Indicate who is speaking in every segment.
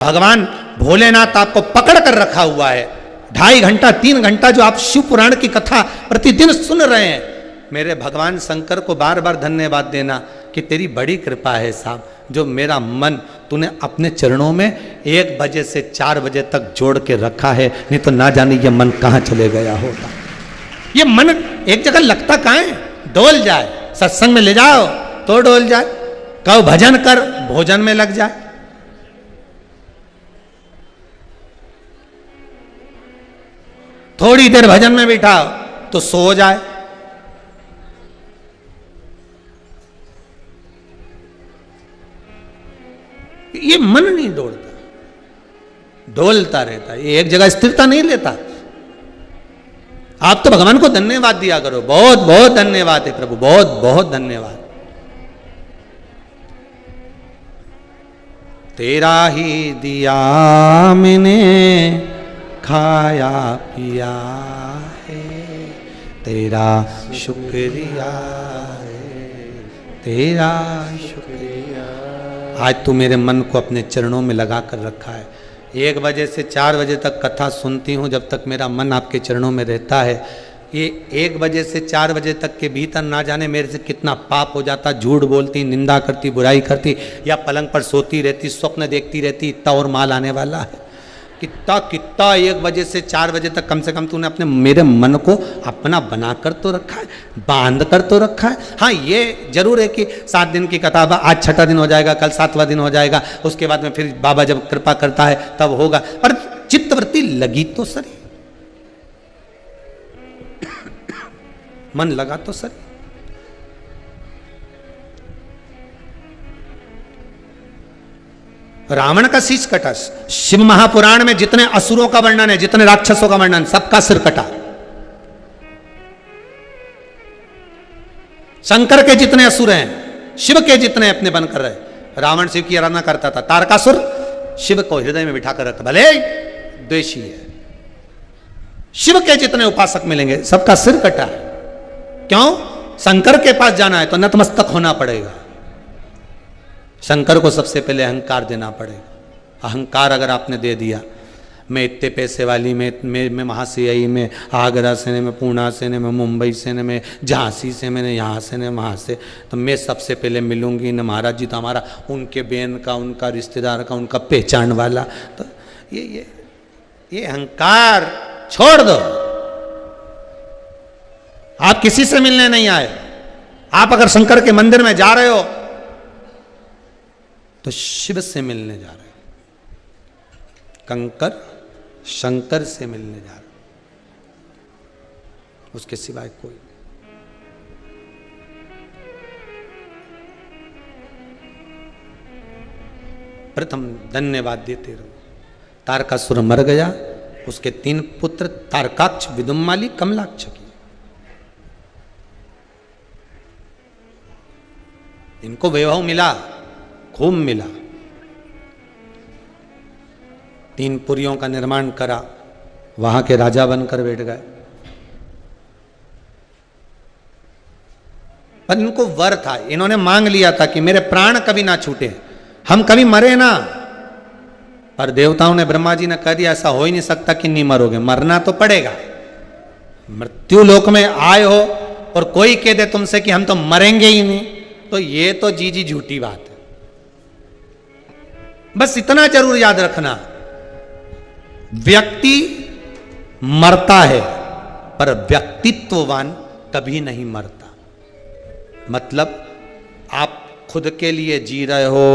Speaker 1: भगवान भोलेनाथ आपको पकड़ कर रखा हुआ है। 2.5 घंटा 3 घंटा जो आप शिव पुराण की कथा प्रतिदिन सुन रहे हैं, मेरे भगवान शंकर को बार बार धन्यवाद देना कि तेरी बड़ी कृपा है साहब, जो मेरा मन तूने अपने चरणों में 1 बजे से 4 बजे तक जोड़ के रखा है, नहीं तो ना जाने ये मन कहाँ चले गया होता। ये मन एक जगह लगता कहाँ है, डोल जाए, सत्संग में ले जाओ तो डोल जाए, कहो भजन कर भोजन में लग जाए। थोड़ी देर भजन में बिठाओ तो सो जाए। ये मन नहीं डोलता, डोलता रहता, ये एक जगह स्थिरता नहीं लेता। आप तो भगवान को धन्यवाद दिया करो, बहुत बहुत धन्यवाद है प्रभु, बहुत बहुत धन्यवाद। तेरा ही दिया मैंने खाया पिया है, तेरा शुक्रिया है, तेरा शुक्रिया। आज तू मेरे मन को अपने चरणों में लगा कर रखा है। 1 बजे से 4 बजे तक कथा सुनती हूँ, जब तक मेरा मन आपके चरणों में रहता है। ये 1 बजे से 4 बजे तक के भीतर ना जाने मेरे से कितना पाप हो जाता, झूठ बोलती, निंदा करती, बुराई करती, या पलंग पर सोती रहती, स्वप्न देखती रहती, इतना और माल आने वाला है। कितना कितना 1 बजे से 4 बजे तक कम से कम तूने अपने मेरे मन को अपना बना कर तो रखा है, बांध कर तो रखा है। हाँ, ये जरूर है कि 7 दिन की कथा, आज 6ठा दिन हो जाएगा, कल 7वां दिन हो जाएगा, उसके बाद में फिर बाबा जब कृपा करता है तब होगा, पर चित्तवृत्ति लगी तो सही, मन लगा तो सही। रावण का शीश कटा, शिव महापुराण में जितने असुरों का वर्णन है, जितने राक्षसों का वर्णन, सबका सिर कटा। शंकर के जितने असुर हैं, शिव के जितने अपने बनकर रहे। रावण शिव की आराधना करता था, तारकासुर शिव को हृदय में बिठा कर रखता, भले द्वेषी है। शिव के जितने उपासक मिलेंगे सबका सिर कटा है। क्यों? शंकर के पास जाना है तो नतमस्तक होना पड़ेगा। शंकर को सबसे पहले अहंकार देना पड़ेगा। अहंकार अगर आपने दे दिया, मैं इतने पैसे वाली में महासीआई में, आगरा से में, पूना से में, मुंबई से में, झांसी से मैंने यहाँ से ने वहाँ से, तो मैं सबसे पहले मिलूंगी न महाराज जी, तो हमारा उनके बहन का, उनका रिश्तेदार का, उनका पहचान वाला। तो ये अहंकार छोड़ दो। आप किसी से मिलने नहीं आए। आप अगर शंकर के मंदिर में जा रहे हो तो शिव से मिलने जा रहे हो, कंकर शंकर से मिलने जा रहे हो, उसके सिवाय कोई नहीं। प्रथम धन्यवाद देते रहो। तारकासुर मर गया, उसके 3 पुत्र तारकाक्ष, विदुम्माली, कमलाक्ष की। इनको वैभव मिला, खूब मिला। 3 पुरियों का निर्माण करा, वहां के राजा बनकर बैठ गए। पर इनको वर था, इन्होंने मांग लिया था कि मेरे प्राण कभी ना छूटे, हम कभी मरे ना। पर देवताओं ने, ब्रह्मा जी ने कह दिया ऐसा हो ही नहीं सकता कि नहीं मरोगे, मरना तो पड़ेगा। मृत्यु लोक में आए हो और कोई कह दे तुमसे कि हम तो मरेंगे ही नहीं, तो ये तो जी झूठी बात है। बस इतना जरूर याद रखना, व्यक्ति मरता है पर व्यक्तित्ववान कभी नहीं मरता। मतलब आप खुद के लिए जी रहे हो,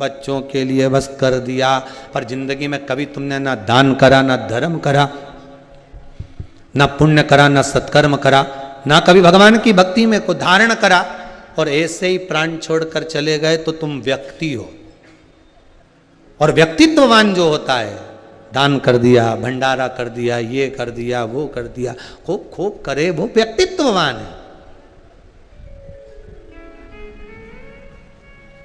Speaker 1: बच्चों के लिए बस कर दिया, पर जिंदगी में कभी तुमने ना दान करा, ना धर्म करा, ना पुण्य करा, ना सत्कर्म करा, ना कभी भगवान की भक्ति में को धारण करा, और ऐसे ही प्राण छोड़कर चले गए तो तुम व्यक्ति हो। और व्यक्तित्ववान जो होता है, दान कर दिया, भंडारा कर दिया, ये कर दिया, वो कर दिया, खूब खूब करे, वो व्यक्तित्ववान है।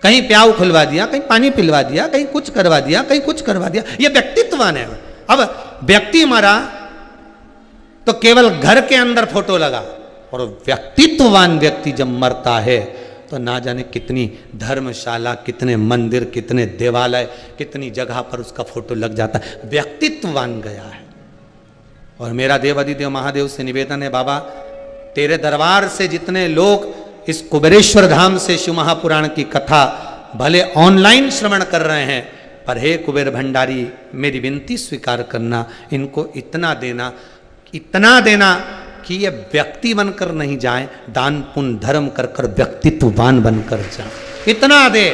Speaker 1: कहीं प्याऊ खुलवा दिया, कहीं पानी पिलवा दिया, कहीं कुछ करवा दिया, कहीं कुछ करवा दिया, ये व्यक्तित्ववान है। अब व्यक्ति मरा तो केवल घर के अंदर फोटो लगा, और व्यक्तित्ववान व्यक्ति जब मरता है तो ना जाने कितनी धर्मशाला, कितने मंदिर, कितने देवालय, कितनी जगह पर उसका फोटो लग जाता है। व्यक्तित्ववान गया है। और मेरा देव अधिदेव महादेव से निवेदन है, बाबा तेरे दरबार से जितने लोग इस कुबेरेश्वर धाम से शिव महापुराण की कथा भले ऑनलाइन श्रवण कर रहे हैं, पर हे कुबेर भंडारी मेरी विनती स्वीकार करना, इनको इतना देना कि ये व्यक्ति बनकर नहीं जाए, दान पुण्य धर्म कर कर व्यक्तित्ववान बनकर जाए। इतना दे,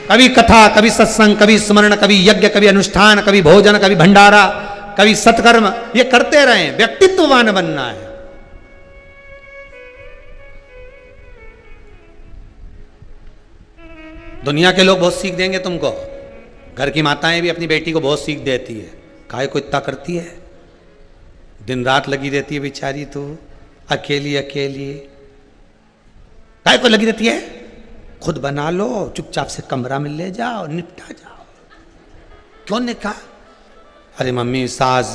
Speaker 1: कभी कथा, कभी सत्संग, कभी स्मरण, कभी यज्ञ, कभी अनुष्ठान, कभी भोजन, कभी भंडारा, कभी सत्कर्म, ये करते रहें, व्यक्तित्ववान बनना है। दुनिया के लोग बहुत सीख देंगे तुमको, घर की माताएं भी अपनी बेटी को बहुत सीख देती है, काहे को इतना करती है, दिन रात लगी रहती है बेचारी, तो अकेली काहे को लगी रहती है, खुद बना लो, चुपचाप से कमरा में ले जाओ, निपटा जाओ। क्यों ने कहा, अरे मम्मी सास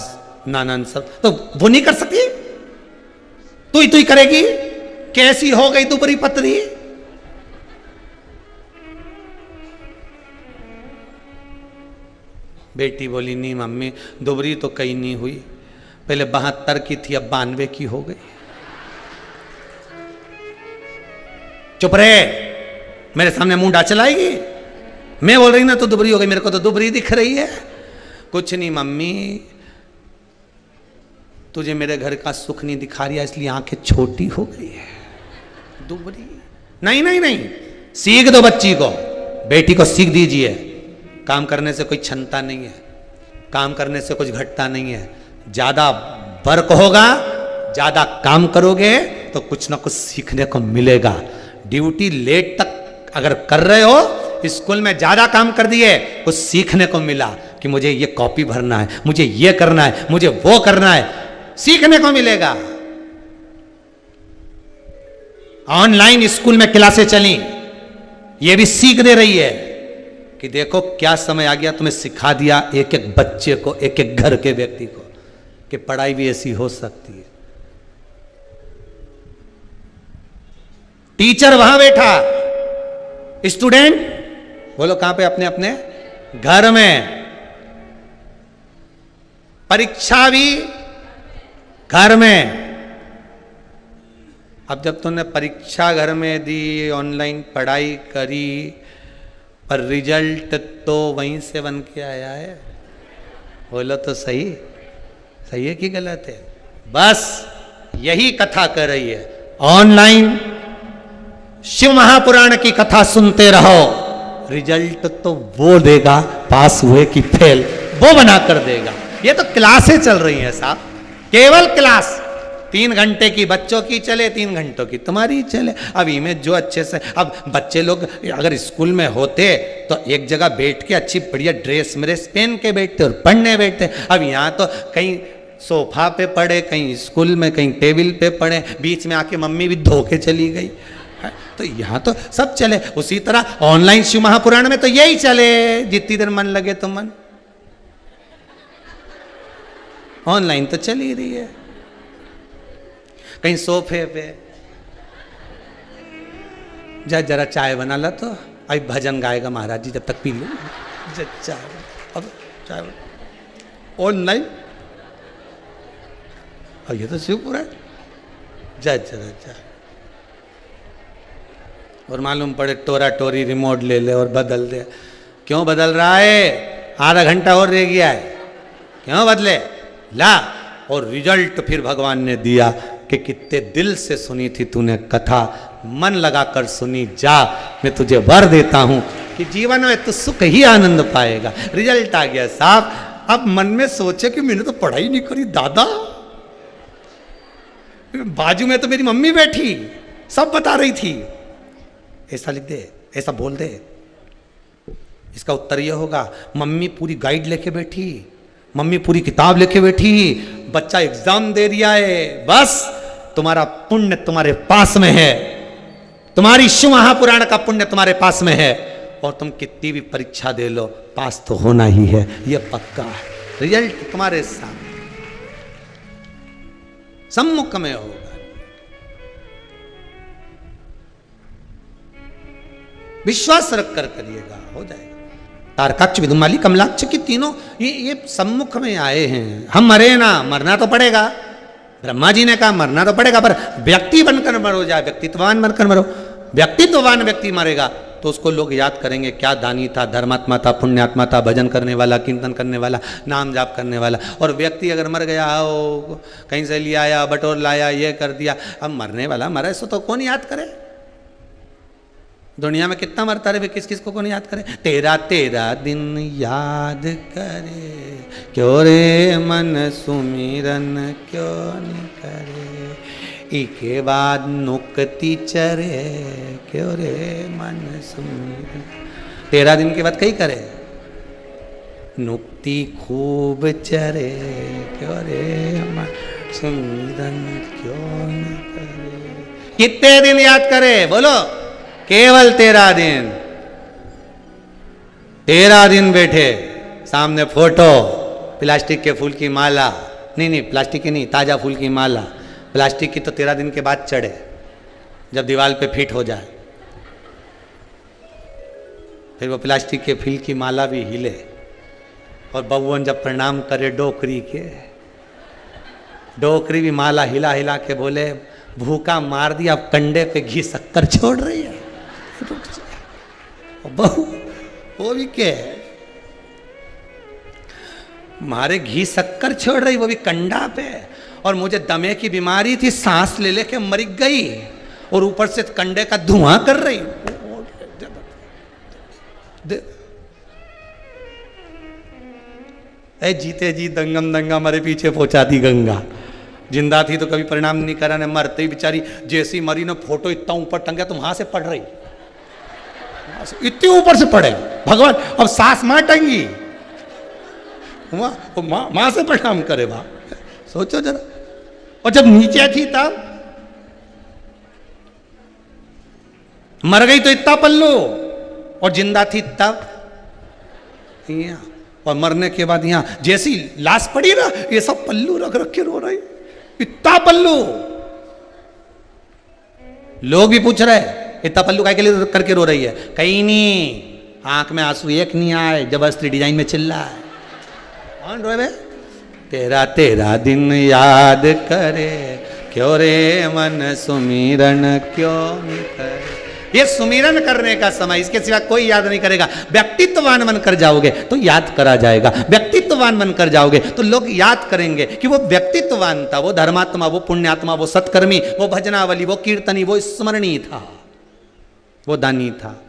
Speaker 1: नानन सब तो वो नहीं कर सकती, तू ही करेगी, कैसी हो गई तू बड़ी पतली। बेटी बोली नहीं मम्मी, दुबरी तो कहीं नहीं हुई, पहले 72 की थी, अब 92 की हो गई। चुप रहे, मेरे सामने मुंह डा चलाएगी। मैं बोल रही ना तो दुबरी हो गई, मेरे को तो दुबरी दिख रही है। कुछ नहीं मम्मी, तुझे मेरे घर का सुख नहीं दिखा रही है, इसलिए आंखें छोटी हो गई है, दुबरी। नहीं, सीख दो बच्ची को, बेटी को सीख दीजिए, काम करने से कोई क्षमता नहीं है, काम करने से कुछ घटता नहीं है। ज्यादा वर्क होगा, ज्यादा काम करोगे तो कुछ ना कुछ सीखने को मिलेगा। ड्यूटी लेट तक अगर कर रहे हो, स्कूल में ज्यादा काम कर दिए, कुछ सीखने को मिला कि मुझे ये कॉपी भरना है, मुझे ये करना है, मुझे वो करना है, सीखने को मिलेगा। ऑनलाइन स्कूल में क्लासें चली, ये भी सीख दे रही है कि देखो क्या समय आ गया, तुम्हें सिखा दिया एक एक बच्चे को, एक एक घर के व्यक्ति को, कि पढ़ाई भी ऐसी हो सकती है। टीचर वहां बैठा, स्टूडेंट बोलो कहां पे, अपने अपने घर में, परीक्षा भी घर में। अब जब तुमने परीक्षा घर में दी, ऑनलाइन पढ़ाई करी, पर रिजल्ट तो वहीं से बन के आया है। बोलो तो सही है कि गलत है? बस यही कथा कर रही है, ऑनलाइन शिव महापुराण की कथा सुनते रहो, रिजल्ट तो वो देगा, पास हुए कि फेल वो बना कर देगा। ये तो क्लासें चल रही हैं साहब, केवल क्लास 3 घंटे की बच्चों की चले, 3 घंटों की तुम्हारी चले। अब इमेज जो अच्छे से, अब बच्चे लोग अगर स्कूल में होते तो एक जगह बैठ के अच्छी बढ़िया ड्रेस मेरेस पहन के बैठते और पढ़ने बैठते। अब यहाँ तो कहीं सोफा पे पड़े, कहीं स्कूल में, कहीं टेबल पे पड़े, बीच में आके मम्मी भी धो के चली गई। तो यहाँ तो सब चले। उसी तरह ऑनलाइन शिव महापुराण में तो यही चले, जितनी देर मन लगे तो मन, ऑनलाइन तो चल ही रही है। कहीं सोफे पे जरा चाय बना ला, तो अभी भजन गाएगा महाराज जी, जब तक पी लो चाय। अब चाय ऑनलाइन, और ये तो शिवपुराण जरा और मालूम पड़े टोरा टोरी रिमोट ले ले और बदल दे। क्यों बदल रहा है? आधा घंटा और रह गया है, क्यों बदले? ला, और रिजल्ट फिर भगवान ने दिया कि कितने दिल से सुनी थी तूने कथा, मन लगाकर सुनी, जा मैं तुझे वर देता हूं कि जीवन में तू सुख ही आनंद पाएगा। रिजल्ट आ गया साहब। अब मन में सोचे कि मैंने तो पढ़ाई नहीं करी दादा, बाजू में तो मेरी मम्मी बैठी सब बता रही थी। ऐसा लिख दे, ऐसा बोल दे। इसका उत्तर यह होगा, मम्मी पूरी गाइड लेके बैठी, मम्मी पूरी किताब लेके बैठी, बच्चा एग्जाम दे दिया है, बस तुम्हारा पुण्य तुम्हारे पास में है, तुम्हारी शिव महापुराण का पुण्य तुम्हारे पास में है, और तुम कितनी भी परीक्षा दे लो पास तो होना ही है, यह पक्का है। रिजल्ट तुम्हारे सामने सम्मुख में होगा। विश्वास रख कर करिएगा, हो जाएगा। तारकाक्ष, विदुमाली, कमलाक्ष की तीनों ये सम्मुख में आए हैं। हम मरे ना, मरना तो पड़ेगा। ब्रह्मा जी ने कहा मरना तो पड़ेगा, पर व्यक्ति बनकर मरो, जाए व्यक्तित्ववान बनकर मरो। व्यक्तित्ववान व्यक्ति मरेगा तो उसको लोग याद करेंगे, क्या दानी था, धर्मात्मा था, पुण्यात्मा था, भजन करने वाला, कीर्तन करने वाला, नाम जाप करने वाला। और व्यक्ति अगर मर गया हो, कहीं से लिया आया, बटोर लाया, ये कर दिया, अब मरने वाला मरा, इसको तो कौन याद करे? दुनिया में कितना मरता रहे, किस किस को कौन याद करे? तेरा तेरा दिन याद करे, क्यों रे मन सुमिरन क्यों नहीं करे, इके बाद नुकती चरे, क्यों रे मन सुमिरन। 13 दिन के बाद कहीं करे, नुकती खूब चरे, क्यों रे मन सुमिरन क्यों नहीं करे। कितने दिन याद करे? बोलो। केवल 13 दिन। 13 दिन बैठे, सामने फोटो, प्लास्टिक के फूल की माला, नहीं प्लास्टिक की नहीं, ताजा फूल की माला। प्लास्टिक की तो 13 दिन के बाद चढ़े, जब दीवार पे फिट हो जाए, फिर वो प्लास्टिक के फूल की माला भी हिले। और बबुअन जब प्रणाम करे डोकरी के, डोकरी भी माला हिला हिला के बोले, भूखा मार दिया, अब कंडे पे घी शक्कर छोड़ रही है। बहू वो भी क्या है, मारे घी शक्कर छोड़ रही, वो भी कंडा पे। और मुझे दमे की बीमारी थी, सांस ले लेके मर गई, और ऊपर से कंडे का धुआं कर रही। ए जीते जी दंगम दंगा मेरे पीछे पहुंचा दी गंगा। जिंदा थी तो कभी परिणाम नहीं करा, ने मरते ही बेचारी जैसी मरी ने फोटो इतना ऊपर टंगा तो वहां से पड़ रही, इतने ऊपर से पड़े भगवान। अब सास मां टंगी, मां से प्रणाम करे बा, सोचो जरा। और जब नीचे थी तब मर गई तो इतना पल्लू, और जिंदा थी तब यहाँ, और मरने के बाद यहाँ जैसी लाश पड़ी ना, ये सब पल्लू रख रख के रो रही, इतना पल्लू। लोग भी पूछ रहे इतना पल्लू काय के लिए करके रो रही है? कहीं नहीं, आंख में आंसू एक नहीं आए, जबरदस्ती डिजाइन में चिल्ला है। कौन रोए? 13 दिन याद करे, क्यों रे मन सुमिरन क्यों नहीं करे। ये सुमिरन करने का समय, इसके सिवा कोई याद नहीं करेगा। व्यक्तित्ववान बनकर जाओगे तो याद करा जाएगा, व्यक्तित्ववान बनकर जाओगे तो लोग याद करेंगे कि वो व्यक्तित्ववान था, वो धर्मात्मा, वो पुण्यात्मा, वो सत्कर्मी, वो भजनावली, वो कीर्तनी, वो स्मरणीय था, वो दानी था।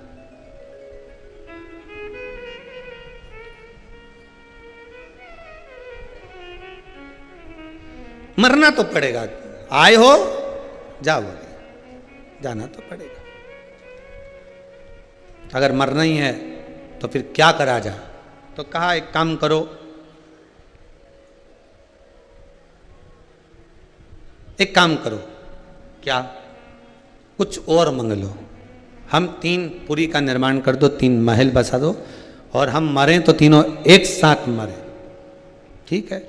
Speaker 1: मरना तो पड़ेगा, आए हो जाओगे, जाना तो पड़ेगा। अगर मरना ही है तो फिर क्या करा जाए? तो कहा एक काम करो, एक काम करो, क्या? कुछ और मंग लो। हम 3 पुरी का निर्माण कर दो, 3 महल बसा दो, और हम मरें तो तीनों एक साथ मरें, ठीक है?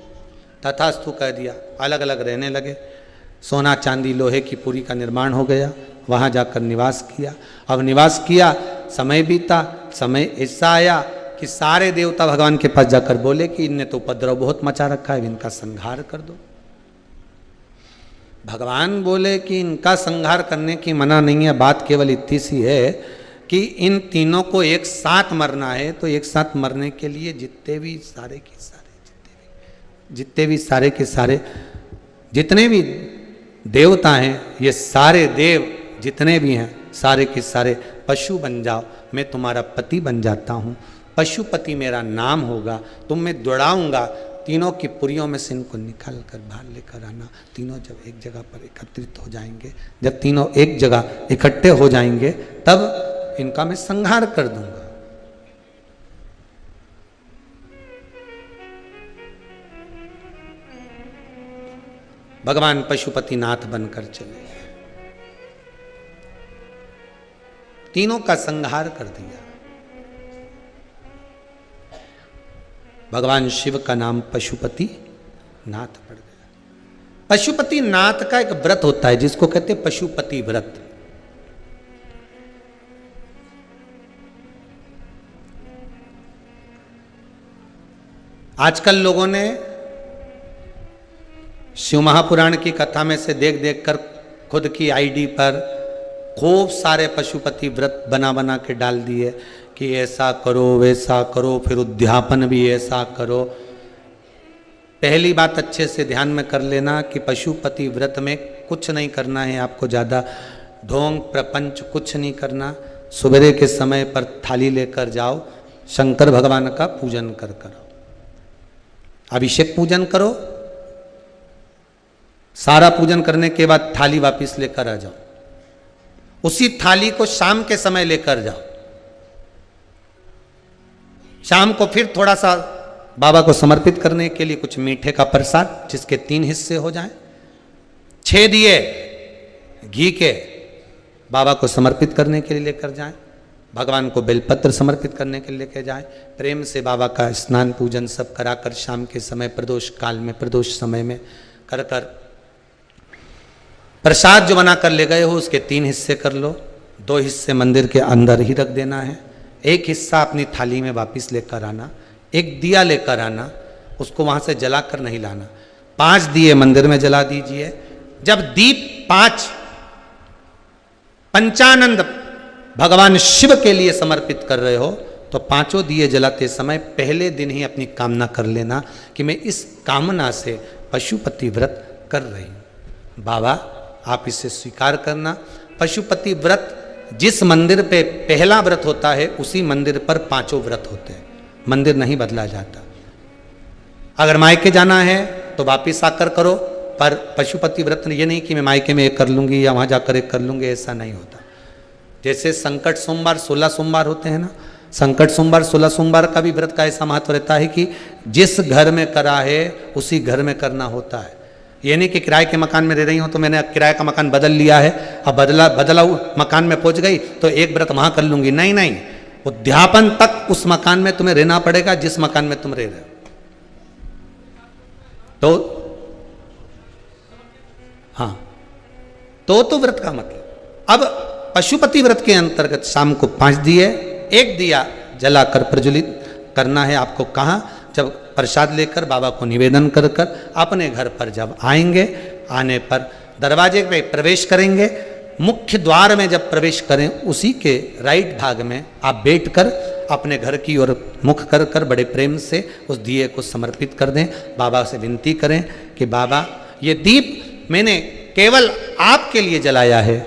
Speaker 1: तथास्तु कह दिया। अलग अलग रहने लगे। सोना चांदी लोहे की पुरी का निर्माण हो गया, वहाँ जाकर निवास किया। अब निवास किया, समय बीता, समय ऐसा आया कि सारे देवता भगवान के पास जाकर बोले कि इनने तो उपद्रव बहुत मचा रखा है, इनका संहार कर दो। भगवान बोले कि इनका संहार करने की मना नहीं है, बात केवल इतनी सी है कि इन तीनों को एक साथ मरना है। तो एक साथ मरने के लिए जितने भी सारे के सारे जितने भी देवता हैं, ये सारे देव जितने भी हैं, सारे के सारे पशु बन जाओ, मैं तुम्हारा पति बन जाता हूँ, पशुपति मेरा नाम होगा, तुम मैं दौड़ाऊंगा। तीनों की पुरियों में से इनको निकाल कर बाहर लेकर आना। तीनों जब एक जगह पर एकत्रित हो जाएंगे, जब तीनों एक जगह इकट्ठे हो जाएंगे, तब इनका मैं संहार कर दूंगा। भगवान पशुपति नाथ बनकर चले, तीनों का संहार कर दिया। भगवान शिव का नाम पशुपति नाथ पड़ गया। पशुपति नाथ का एक व्रत होता है जिसको कहते हैं पशुपति व्रत। आजकल लोगों ने शिव महापुराण की कथा में से देख देख कर खुद की आईडी पर खूब सारे पशुपति व्रत बना बना के डाल दिए कि ऐसा करो वैसा करो, फिर उद्यापन भी ऐसा करो। पहली बात अच्छे से ध्यान में कर लेना कि पशुपति व्रत में कुछ नहीं करना है आपको, ज़्यादा ढोंग प्रपंच कुछ नहीं करना। सवेरे के समय पर थाली लेकर जाओ, शंकर भगवान का पूजन कर करो, अभिषेक पूजन करो, सारा पूजन करने के बाद थाली वापस लेकर आ जाओ। उसी थाली को शाम के समय लेकर जाओ, शाम को फिर थोड़ा सा बाबा को समर्पित करने के लिए कुछ मीठे का प्रसाद, जिसके 3 हिस्से हो जाएं। 6 दिए घी के बाबा को समर्पित करने के लिए लेकर जाएं। भगवान को बेलपत्र समर्पित करने के लिए लेकर जाएं। प्रेम से बाबा का स्नान पूजन सब कराकर शाम के समय प्रदोष काल में, प्रदोष समय में कर कर प्रसाद जो बना कर ले गए हो उसके 3 हिस्से कर लो। 2 हिस्से मंदिर के अंदर ही रख देना है, 1 हिस्सा अपनी थाली में वापस लेकर आना। 1 दिया लेकर आना, उसको वहां से जलाकर नहीं लाना। 5 दिए मंदिर में जला दीजिए। जब दीप 5 पंचानंद भगवान शिव के लिए समर्पित कर रहे हो तो 5 दिए जलाते समय पहले दिन ही अपनी कामना कर लेना कि मैं इस कामना से पशुपति व्रत कर रही हूं। बाबा आप इसे स्वीकार करना। पशुपति व्रत जिस मंदिर पे पहला व्रत होता है उसी मंदिर पर 5 व्रत होते हैं, मंदिर नहीं बदला जाता। अगर मायके जाना है तो वापिस आकर करो, पर पशुपति व्रत ये नहीं कि मैं मायके में एक कर लूंगी या वहां जाकर एक कर लूंगी, ऐसा नहीं होता। जैसे संकट सोमवार 16 सोमवार होते हैं ना, संकट सोमवार 16 सोमवार का भी व्रत का ऐसा महत्व रहता है कि जिस घर में करा है उसी घर में करना होता है। ये नहीं कि किराए के मकान में रह रही हूँ तो मैंने किराए का मकान बदल लिया है, अब बदला मकान में पहुंच गई तो एक व्रत वहां कर लूंगी। नहीं नहीं, उद्यापन तक उस मकान में तुम्हें रहना पड़ेगा जिस मकान में तुम रह रहे हो। तो हाँ, तो व्रत का मतलब। अब पशुपति व्रत के अंतर्गत शाम को 5 दिए, 1 दिया जलाकर प्रज्वलित करना है आपको। कहाँ? जब प्रसाद लेकर बाबा को निवेदन कर कर अपने घर पर जब आएंगे, आने पर दरवाजे पे प्रवेश करेंगे, मुख्य द्वार में जब प्रवेश करें उसी के राइट भाग में आप बैठकर अपने घर की ओर मुख कर कर बड़े प्रेम से उस दिए को समर्पित कर दें। बाबा से विनती करें कि बाबा ये दीप मैंने केवल आपके लिए जलाया है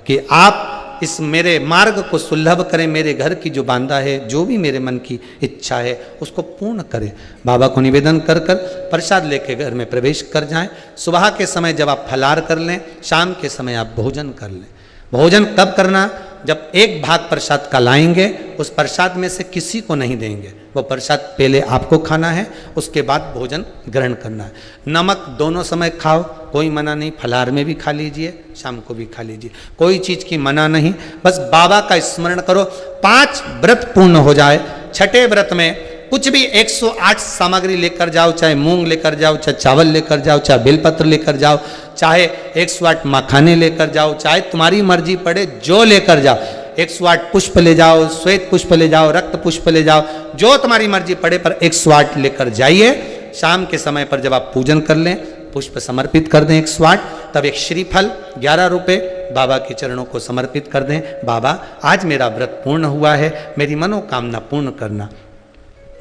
Speaker 1: कि आप इस मेरे मार्ग को सुलभ करें, मेरे घर की जो बांधा है, जो भी मेरे मन की इच्छा है उसको पूर्ण करें। बाबा को निवेदन कर कर प्रसाद लेके घर में प्रवेश कर जाएं। सुबह के समय जब आप फलार कर लें, शाम के समय आप भोजन कर लें। भोजन कब करना? जब 1 भाग प्रसाद का लाएंगे, उस प्रसाद में से किसी को नहीं देंगे, वो प्रसाद पहले आपको खाना है, उसके बाद भोजन ग्रहण करना है। नमक दोनों समय खाओ, कोई मना नहीं, फलार में भी खा लीजिए, शाम को भी खा लीजिए, कोई चीज़ की मना नहीं। बस बाबा का स्मरण करो, 5 व्रत पूर्ण हो जाए। 6ठे व्रत में कुछ भी 108 सामग्री लेकर जाओ, चाहे मूंग लेकर जाओ, चाहे चावल लेकर जाओ, चाहे बेलपत्र लेकर जाओ, चाहे 108 मखाने लेकर जाओ, चाहे तुम्हारी मर्जी पड़े जो लेकर जाओ। 108 पुष्प ले जाओ, श्वेत पुष्प ले जाओ, रक्त पुष्प ले जाओ, जो तुम्हारी मर्जी पड़े पर 108 लेकर जाइए। शाम के समय पर जब आप पूजन कर लें, पुष्प समर्पित कर दें 108, तब एक श्रीफल 11 रुपये बाबा के चरणों को समर्पित कर दें। बाबा आज मेरा व्रत पूर्ण हुआ है, मेरी मनोकामना पूर्ण करना।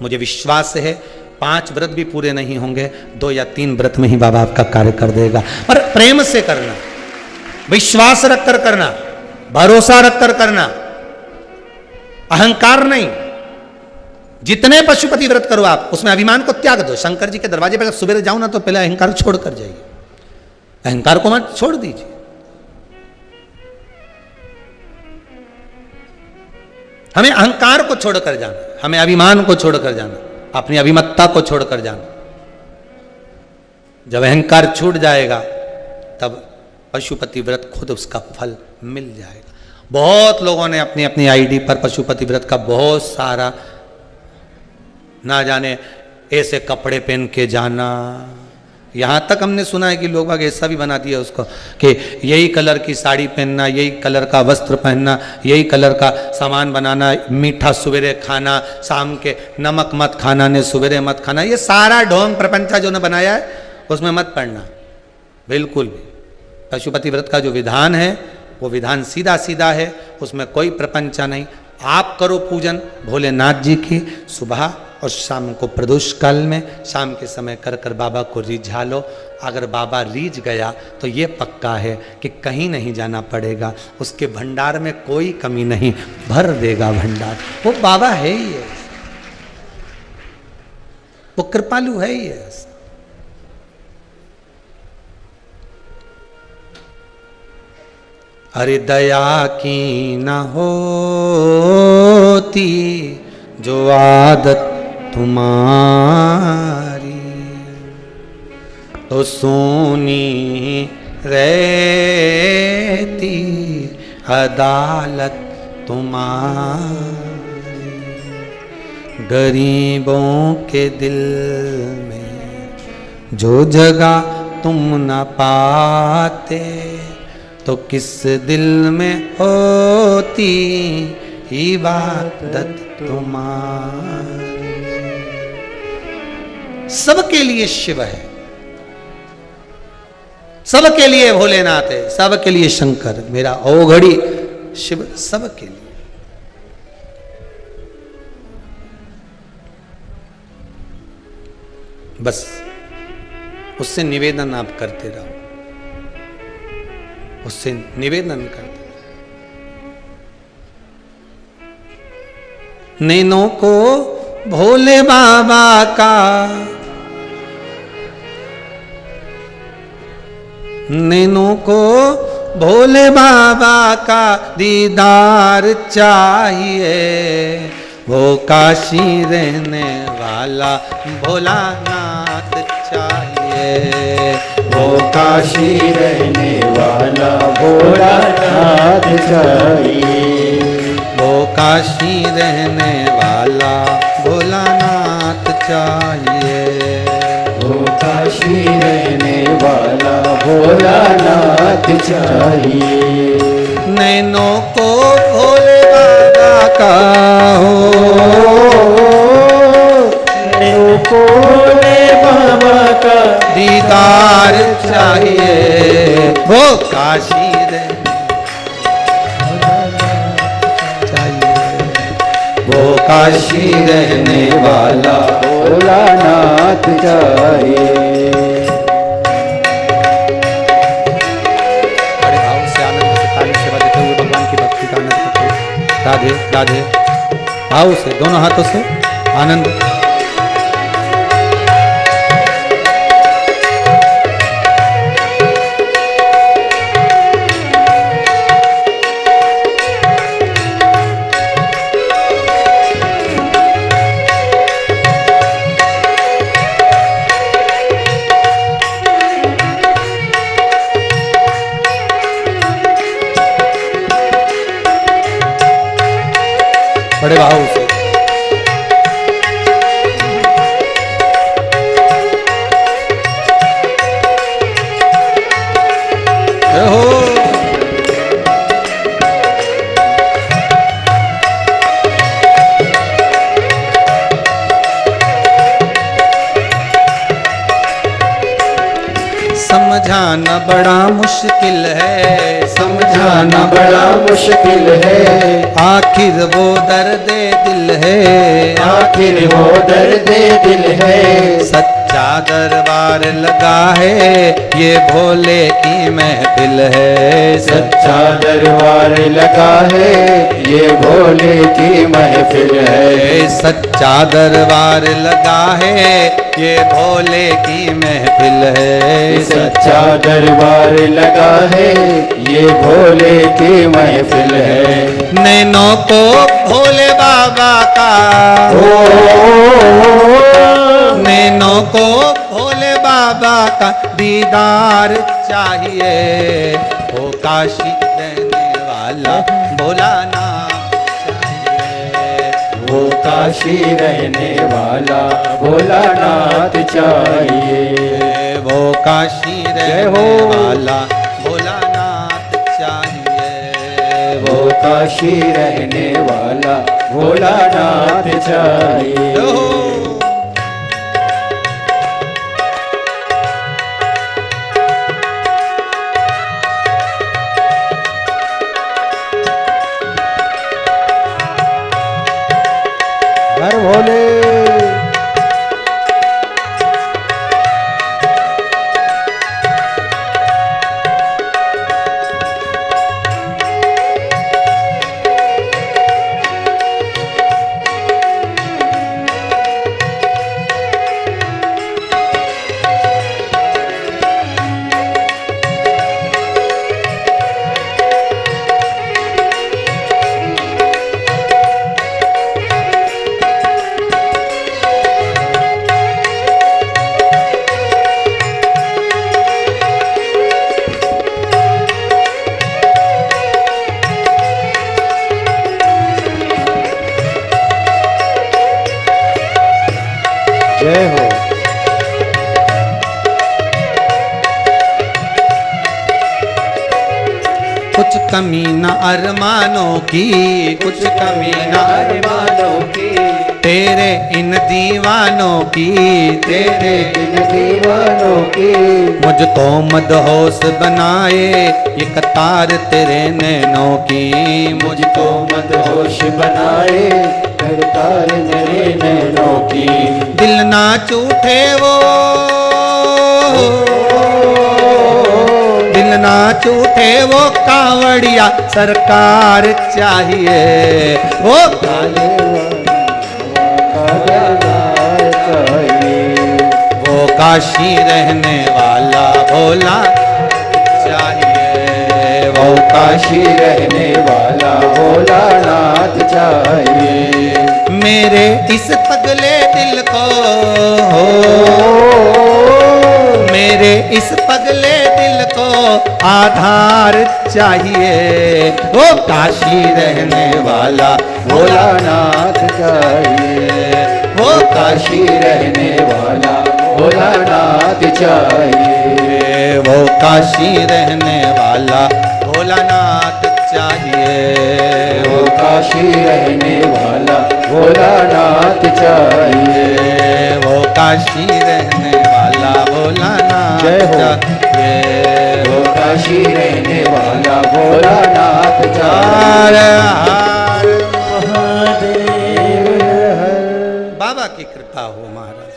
Speaker 1: मुझे विश्वास है 5 व्रत भी पूरे नहीं होंगे, 2 या 3 व्रत में ही बाबा आपका कार्य कर देगा। पर प्रेम से करना, विश्वास रखकर करना, भरोसा रखकर करना, अहंकार नहीं। जितने पशुपति व्रत करो आप, उसमें अभिमान को त्याग दो। शंकर जी के दरवाजे पर जब सुबह जाओ ना तो पहले अहंकार छोड़ कर जाइए, अहंकार को मत छोड़ दीजिए। हमें अहंकार को छोड़कर जाना, हमें अभिमान को छोड़कर जाना, अपनी अभिमत्ता को छोड़कर जाना। जब अहंकार छूट जाएगा तब पशुपति व्रत खुद उसका फल मिल जाएगा। बहुत लोगों ने अपनी अपनी आईडी पर पशुपति व्रत का बहुत सारा, ना जाने ऐसे कपड़े पहन के जाना, यहाँ तक हमने सुना है कि लोग बाग ऐसा भी बना दिया उसको कि यही कलर की साड़ी पहनना, यही कलर का वस्त्र पहनना, यही कलर का सामान बनाना, मीठा सवेरे खाना, शाम के नमक मत खाना ने सवेरे मत खाना, ये सारा ढोंग प्रपंचा जो ने बनाया है उसमें मत पड़ना बिल्कुल भी। पशुपति व्रत का जो विधान है वो विधान सीधा सीधा है, उसमें कोई प्रपंचा नहीं। आप करो पूजन भोलेनाथ जी की सुबह और शाम को प्रदोष काल में, शाम के समय कर कर बाबा को रिझा लो। अगर बाबा रीझ गया तो ये पक्का है कि कहीं नहीं जाना पड़ेगा, उसके भंडार में कोई कमी नहीं, भर देगा भंडार। वो बाबा है ही है, वो कृपालु है ही है। अरे दया की न होती जो आदत तुम्हारी, तो सोनी रहती अदालत तुम्हारी। गरीबों के दिल में जो जगह तुम न पाते, तो किस दिल में होती इबादत तुम्हारी। सबके लिए शिव है, सबके लिए भोलेनाथ है, सबके लिए शंकर, मेरा ओघड़ी शिव सबके लिए। बस उससे निवेदन आप करते रहो, उससे निवेदन करते। नैनों को भोले बाबा का, नैनों को भोले बाबा का दीदार चाहिए। वो काशी रहने वाला भोलानाथ चाहिए।
Speaker 2: वो काशी रहने वाला भोलानाथ चाहिए।
Speaker 1: वो काशी रहने वाला भोलानाथ चाहिए।
Speaker 2: वो काशी रहने वाला भोलानाथ चाहिए।
Speaker 1: नैनों को भोले बाबा का हो,
Speaker 2: नैनों को भोले बाबा का
Speaker 1: दीदार चाहिए। वो काशी रहने चाहिए। वो काशी रहने वाला
Speaker 2: भोलानाथ चाहिए।
Speaker 1: बड़े भाव से आनंद से ताली सेवा देते हुए भगवान की भक्ति का आनंद करते हुए राधे राधे भाव से दोनों हाथों से आनंद। बड़े भाव से हो। समझाना बड़ा मुश्किल है,
Speaker 2: समझाना बड़ा मुश्किल है।
Speaker 1: आखिर वो दर्द दिल है,
Speaker 2: आखिर वो दर्द दिल है।
Speaker 1: सच्चा दरबार लगा है, ये भोले की महफिल है।
Speaker 2: सच्चा दरबार लगा है, ये भोले की महफिल है।
Speaker 1: सच्चा दरबार लगा है, ये भोले की महफिल है।
Speaker 2: सच्चा दरबार लगा है, ये भोले की महफिल है।
Speaker 1: नैनों को भोले बाबा का, नैनों को भोले बाबा का दीदार चाहिए। वो काशी रहने वाला भोलानाथ चाहिए।
Speaker 2: वो काशी रहने वाला भोलानाथ चाहिए।
Speaker 1: वो काशी रहने वाला भोलानाथ चाहिए।
Speaker 2: वो काशी रहने वाला भोलानाथ चाहिए। हर भोले जय हो।
Speaker 1: कुछ कमी न अरमानों की, कुछ कमी न
Speaker 2: अरमानों की,
Speaker 1: तेरे इन दीवानों की,
Speaker 2: तेरे इन दीवानों की।
Speaker 1: मुझको मदहोश बनाए ये कतार तेरे नैनों की,
Speaker 2: मुझको मदहोश बनाए करतार मेरे नैनों की।
Speaker 1: दिल ना चूठे वो, दिल ना चूठे वो कांवड़िया सरकार चाहिए। वो
Speaker 2: काले चाहिए।
Speaker 1: वो काशी रहने वाला भोला चाहिए। वो
Speaker 2: काशी रहने वाला भोलानाथ चाहिए।
Speaker 1: मेरे इस पगले दिल को, मेरे इस पगले दिल को आधार चाहिए। वो काशी रहने वाला
Speaker 2: भोलानाथ चाहिए।
Speaker 1: वो
Speaker 2: काशी रहने वाला भोलानाथ चाहिए।
Speaker 1: वो काशी रहने वाला भोलानाथ चाहिए।
Speaker 2: वो काशी रहने वाला भोलानाथ चाहिए।
Speaker 1: वो काशी रहने वाला भोलानाथ चाहिए।
Speaker 2: वो काशी रहने वाला भोलानाथ
Speaker 1: हर
Speaker 2: चाहिए।
Speaker 1: हर
Speaker 2: महादेव हर।
Speaker 1: बाबा की कृपा हो महाराज।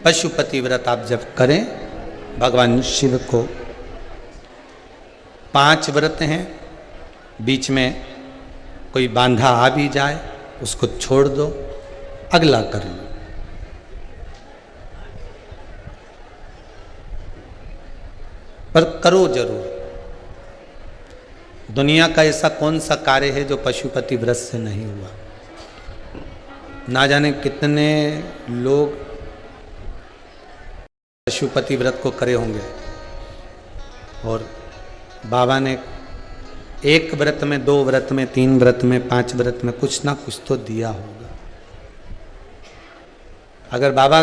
Speaker 1: पशुपति व्रत आप जब करें, भगवान शिव को 5 व्रत हैं, बीच में कोई बांधा आ भी जाए उसको छोड़ दो, अगला कर लो। पर करो जरूर। दुनिया का ऐसा कौन सा कार्य है जो पशुपति व्रत से नहीं हुआ। ना जाने कितने लोग पशुपति व्रत को करे होंगे और बाबा ने 1 व्रत में, 2 व्रत में, 3 व्रत में, 5 व्रत में कुछ ना कुछ तो दिया होगा। अगर बाबा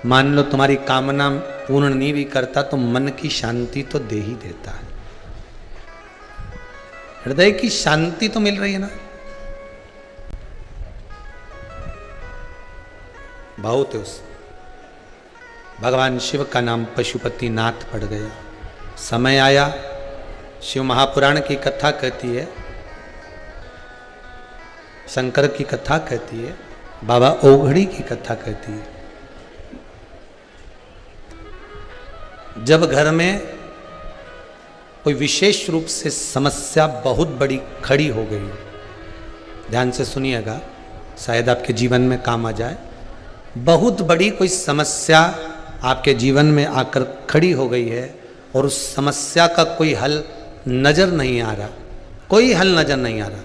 Speaker 1: मान लो तुम्हारी कामना पूर्ण नहीं भी करता तो मन की शांति तो दे ही देता है। हृदय की शांति तो मिल रही है ना। बहुत है उस भगवान शिव का नाम पशुपति नाथ पड़ गया। समय आया, शिव महापुराण की कथा कहती है, शंकर की कथा कहती है, बाबा ओघड़ी की कथा कहती है। जब घर में कोई विशेष रूप से समस्या बहुत बड़ी खड़ी हो गई, ध्यान से सुनिएगा, शायद आपके जीवन में काम आ जाए। बहुत बड़ी कोई समस्या आपके जीवन में आकर खड़ी हो गई है और उस समस्या का कोई हल नजर नहीं आ रहा, कोई हल नजर नहीं आ रहा,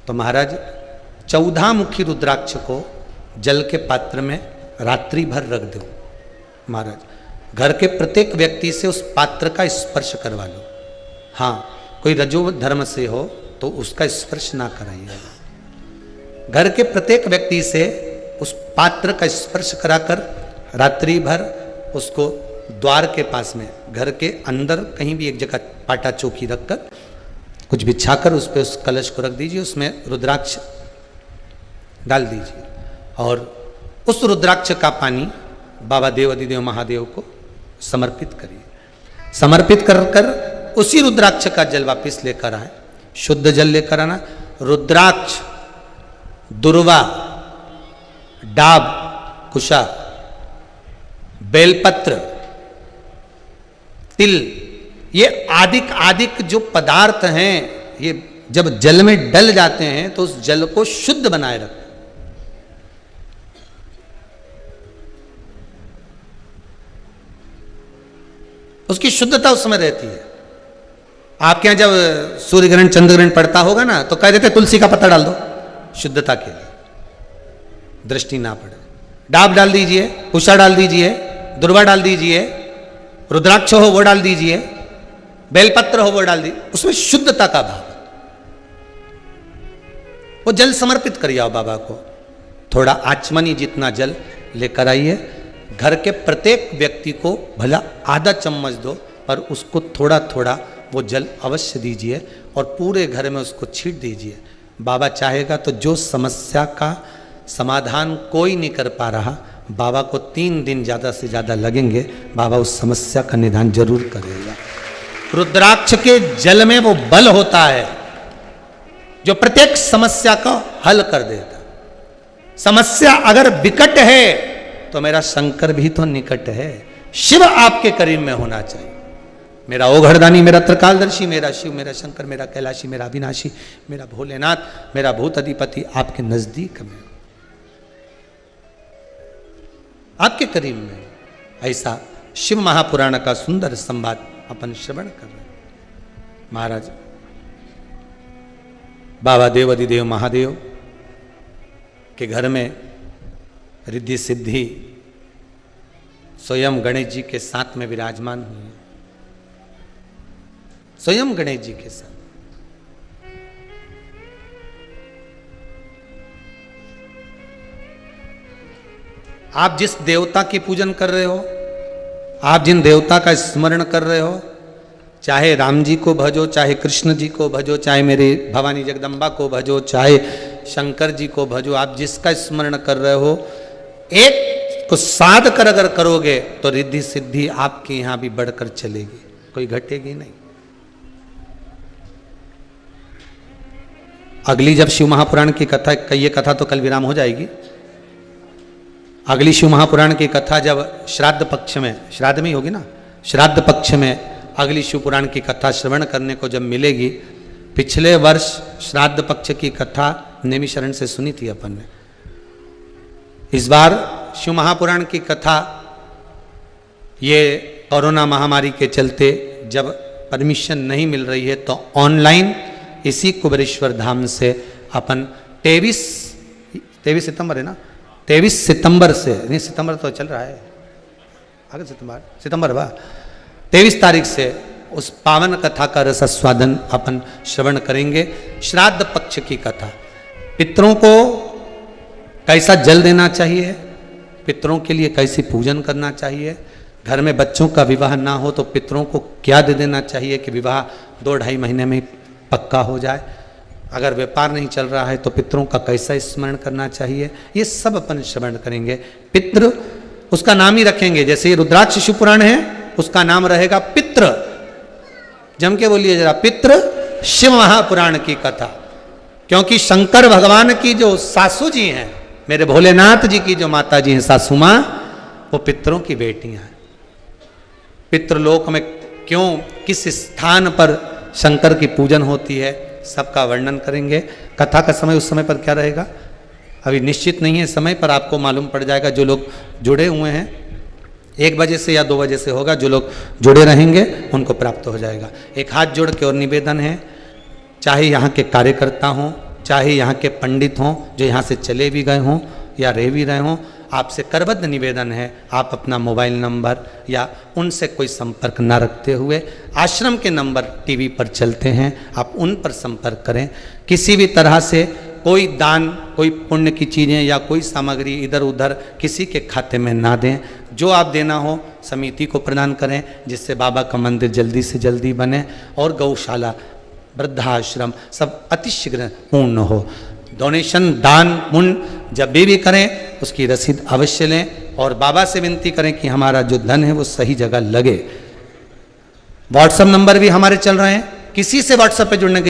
Speaker 1: तो महाराज 14 मुखी रुद्राक्ष को जल के पात्र में रात्रि भर रख दो। महाराज घर के प्रत्येक व्यक्ति से उस पात्र का स्पर्श करवा लो। हाँ, कोई रजो धर्म से हो तो उसका स्पर्श ना कराइए। घर के प्रत्येक व्यक्ति से उस पात्र का स्पर्श कराकर रात्रि भर उसको द्वार के पास में, घर के अंदर कहीं भी एक जगह पाटा चौकी रखकर कुछ बिछाकर उस पर उस कलश को रख दीजिए, उसमें रुद्राक्ष डाल दीजिए और उस रुद्राक्ष का पानी बाबा देव अधिदेव महादेव को समर्पित करिए। समर्पित कर उसी रुद्राक्ष का जल वापिस लेकर आए, शुद्ध जल लेकर आना। रुद्राक्ष, दुर्वा, डाब, कुशा, बेलपत्र, तिल, ये आदिक आदिक जो पदार्थ हैं, ये जब जल में डल जाते हैं तो उस जल को शुद्ध बनाए रखते। उसकी शुद्धता उस समय रहती है। आपके यहां जब सूर्य ग्रहण चंद्र ग्रहण पड़ता होगा ना, तो कह देते तुलसी का पत्ता डाल दो शुद्धता के लिए, दृष्टि ना पड़े। डाब डाल दीजिए, कुशा डाल दीजिए, दुर्वा डाल दीजिए, रुद्राक्ष हो वो डाल दीजिए, बेलपत्र हो वो डाल दीजिए, उसमें शुद्धता का भाव। वो जल समर्पित करिए आओ बाबा को। थोड़ा आचमनी जितना जल लेकर आइए, घर के प्रत्येक व्यक्ति को भला आधा चम्मच दो, पर उसको थोड़ा थोड़ा वो जल अवश्य दीजिए और पूरे घर में उसको छीट दीजिए। बाबा चाहेगा तो जो समस्या का समाधान कोई नहीं कर पा रहा, बाबा को 3 दिन ज़्यादा से ज़्यादा लगेंगे, बाबा उस समस्या का निदान जरूर करेगा। रुद्राक्ष के जल में वो बल होता है जो प्रत्येक समस्या का हल कर देता। समस्या अगर विकट है तो मेरा शंकर भी तो निकट है। शिव आपके करीब में होना चाहिए। मेरा ओघड़दानी, मेरा त्रिकालदर्शी, मेरा शिव, मेरा शंकर, मेरा कैलाशी, मेरा अविनाशी, मेरा भोलेनाथ, मेरा भूत अधिपति आपके नजदीक में, आपके करीब में। ऐसा शिव महापुराण का सुंदर संवाद अपन श्रवण कर रहे हैं। महाराज बाबा देव अधिदेव महादेव के घर में रिद्धि सिद्धि स्वयं गणेश जी के साथ में विराजमान हुई है। स्वयं गणेश जी के साथ आप जिस देवता की पूजन कर रहे हो, आप जिन देवता का स्मरण कर रहे हो, चाहे राम जी को भजो, चाहे कृष्ण जी को भजो, चाहे मेरी भवानी जगदम्बा को भजो, चाहे शंकर जी को भजो, आप जिसका स्मरण कर रहे हो, एक को साध कर अगर करोगे तो रिद्धि सिद्धि आपके यहां भी बढ़कर चलेगी, कोई घटेगी नहीं। अगली जब शिव महापुराण की कथा, ये कथा तो कल विराम हो जाएगी। अगली शिव महापुराण की कथा जब श्राद्ध पक्ष में, श्राद्ध में ही होगी ना, श्राद्ध पक्ष में अगली शिव पुराण की कथा श्रवण करने को जब मिलेगी। पिछले वर्ष श्राद्ध पक्ष की कथा नेमिशरण से सुनी थी अपन ने। इस बार शिव महापुराण की कथा ये कोरोना महामारी के चलते जब परमिशन नहीं मिल रही है तो ऑनलाइन इसी कुबेरेश्वर धाम से अपन 23 सितंबर है ना, 23 सितंबर से, नहीं सितंबर तो चल रहा है, आगे सितंबर 23 तारीख से उस पावन कथा का रसास्वादन अपन श्रवण करेंगे। श्राद्ध पक्ष की कथा, पितरों को कैसा जल देना चाहिए, पितरों के लिए कैसी पूजन करना चाहिए, घर में बच्चों का विवाह ना हो तो पितरों को क्या दे देना चाहिए कि विवाह 2-2.5 महीने में पक्का हो जाए, अगर व्यापार नहीं चल रहा है तो पितरों का कैसा स्मरण करना चाहिए, ये सब अपन श्रवण करेंगे। पितृ उसका नाम ही रखेंगे, जैसे ये रुद्राक्ष शिव पुराण है उसका नाम रहेगा पितृ। जम के बोलिए जरा, पितृ शिव महापुराण की कथा। क्योंकि शंकर भगवान की जो सासू जी हैं, मेरे भोलेनाथ जी की जो माता जी हैं सासू माँ, वो पितरों की बेटियां हैं। पितृलोक में क्यों, किस स्थान पर शंकर की पूजन होती है, सबका वर्णन करेंगे। कथा का समय उस समय पर क्या रहेगा अभी निश्चित नहीं है, समय पर आपको मालूम पड़ जाएगा। जो लोग जुड़े हुए हैं 1 बजे से या 2 बजे से होगा, जो लोग जुड़े रहेंगे उनको प्राप्त हो जाएगा। एक हाथ जोड़ के और निवेदन है, चाहे यहाँ के कार्यकर्ता हों, चाहे यहाँ के पंडित हों जो यहाँ से चले भी गए हों या रह भी रहे हों, आपसे करबद्ध निवेदन है, आप अपना मोबाइल नंबर या उनसे कोई संपर्क न रखते हुए आश्रम के नंबर टीवी पर चलते हैं, आप उन पर संपर्क करें। किसी भी तरह से कोई दान, कोई पुण्य की चीज़ें या कोई सामग्री इधर उधर किसी के खाते में ना दें। जो आप देना हो समिति को प्रदान करें, जिससे बाबा का मंदिर जल्दी से जल्दी बने और गौशाला, वृद्धाश्रम सब अतिशीघ्र पूर्ण हो। डोनेशन, दान पुण्य जब भी करें उसकी रसीद अवश्य लें और बाबा से विनती करें कि हमारा जो धन है वो सही जगह लगे। व्हाट्सएप नंबर भी हमारे चल रहे हैं, किसी से व्हाट्सएप पे जुड़ने के